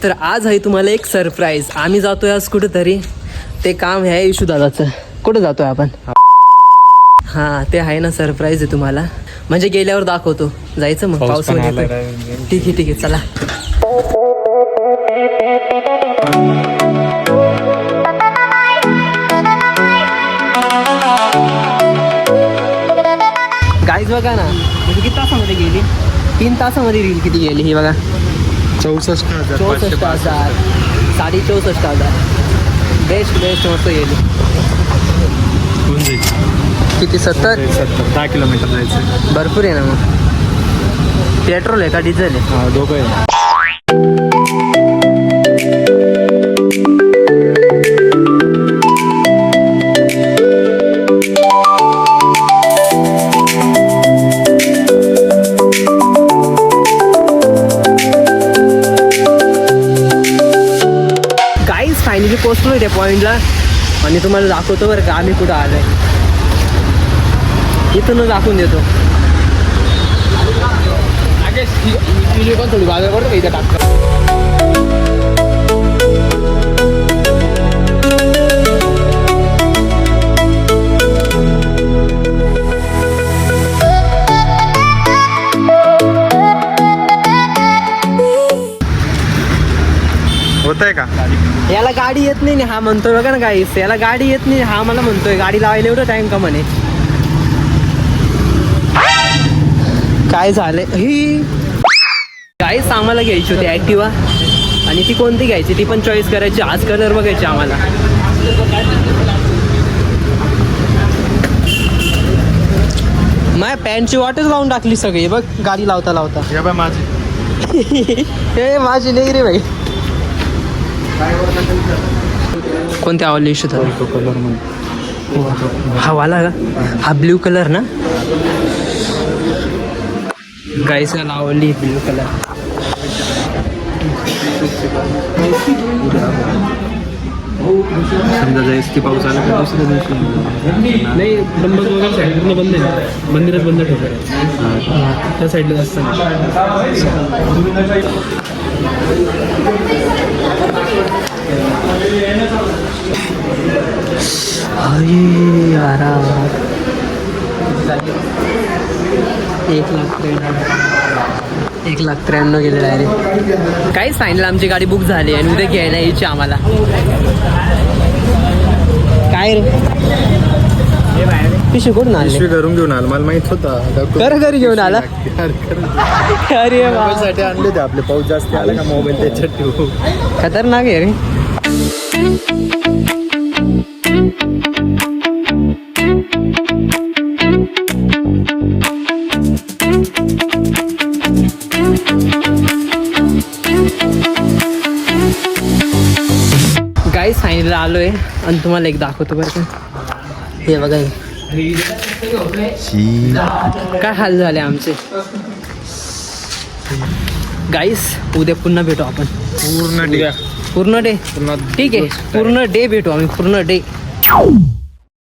तर आज आहे तुम्हाला एक सरप्राईज. आम्ही जातोय आज कुठेतरी. ते काम आहे इशू दादाचं. कुठे जातोय आपण? हां ते आहे ना, सरप्राईज आहे तुम्हाला. म्हणजे गेल्यावर दाखवतो. जायचं मग पाऊस मध्ये. ठीक आहे ठीक आहे चला. गाईज बघा ना, म्हणजे किती तासामध्ये गेली? 3 तासामध्ये रील किती गेली ही बघा. 64,000 64,000 64,000. बेस्ट मस्त गेली. किती 70 10 किलोमीटर जायचं. भरपूर आहे ना. मग पेट्रोल आहे का डिझेल आहे? हा दोघं आहे. फायनली पोचलो त्या पॉईंटला आणि तुम्हाला दाखवतो बरं का आम्ही कुठं आलोय. इथूनच दाखवून देतो. थोडी बाजार पडतो इथं टाकतो. होतंय का? याला गाडी येत नाही हा म्हणतोय बघा ना गाईस. याला गाडी येत नाही हा मला म्हणतोय गाडी लावायला एवढं टाइम का म्हणे. काय झालंय ही गाईस? आम्हाला घ्यायची होती ॲक्टिवा आणि ती कोणती घ्यायची ती पण चॉईस करायची. आज कलर बघायची आम्हाला. माझ्या पॅन्टची वाटच लावून टाकली सगळी बघ गाडी लावता लावता. माझी हे माझी नाही रे भाई. कोणते आवडले इशू तर? हा वाला का? हा ब्ल्यू कलर ना गाईस? मला आवडली ब्ल्यू कलर. समजा जायस की पाऊस आला तर दुसऱ्या दिवशी नाही. त्र्यंबक वगैरे साईड पूर्ण बंद आहे. मंदिरात बंद ठेवलं त्या साईडला जास्त यारा 1,93,000 गेले डायरेक्ट. काहीच सांगितलं आमची गाडी बुक झाली आणि उद्या घ्यायला यायची आम्हाला. काय रे पिशवी कुठून आली? पिशवी घरून घेऊन आला. मला माहित होता. कर घरी घेऊन आला. अरे साठी आणले होते आपले. पाऊस जास्त आला का मोबाईल त्याच्यात ठेवू. खतरनाक आहे रे. गाईस फायनली आलोय आणि तुम्हाला एक दाखवतो बरं का. हे बघा काय हाल झाले आमचे. गाईस उद्या पुन्हा भेटू आपण. पूर्ण पूर्ण डे ठीक आहे. पूर्ण डे भेटू आम्ही. पूर्ण डे.